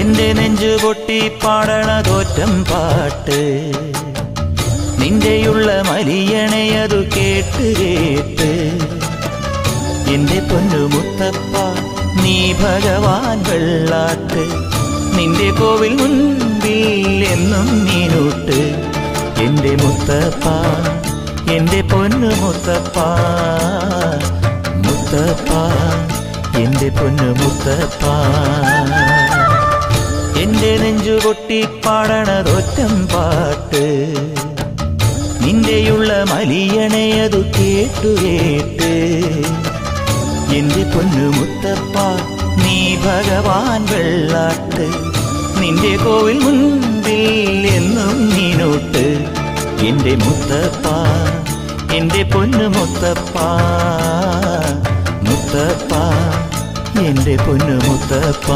എന്റെ നെഞ്ചു പൊട്ടി പാടണതോറ്റം പാട്ട് നിന്റെയുള്ള മലിയണയതു കേട്ട് കേട്ട് എന്റെ പൊന്നു മുത്തപ്പ നീ ഭഗവാൻ വെള്ളാട്ട് നിന്റെ കോവിൽ മുൻപിൽ എന്നും നീനൂട്ട് എന്റെ മുത്തപ്പ എന്റെ പൊന്നു മുത്തപ്പ മുത്തപ്പ എന്റെ പൊന്നു മുത്തപ്പ എന്റെ നെഞ്ചു പൊട്ടി പാടണതൊറ്റം പാട്ട് നിന്റെയുള്ള മലിയണയതു കേട്ടു കേട്ട് എന്റെ പൊന്നു മുത്തപ്പ നീ ഭഗവാൻ വെള്ളാട്ട് നിന്റെ കോവിൽ മുൻപിൽ എന്നും നീനോട്ട് എന്റെ മുത്തപ്പ എന്റെ പൊന്നു മുത്തപ്പ മുത്തപ്പ എന്റെ പൊന്നു മുത്തപ്പ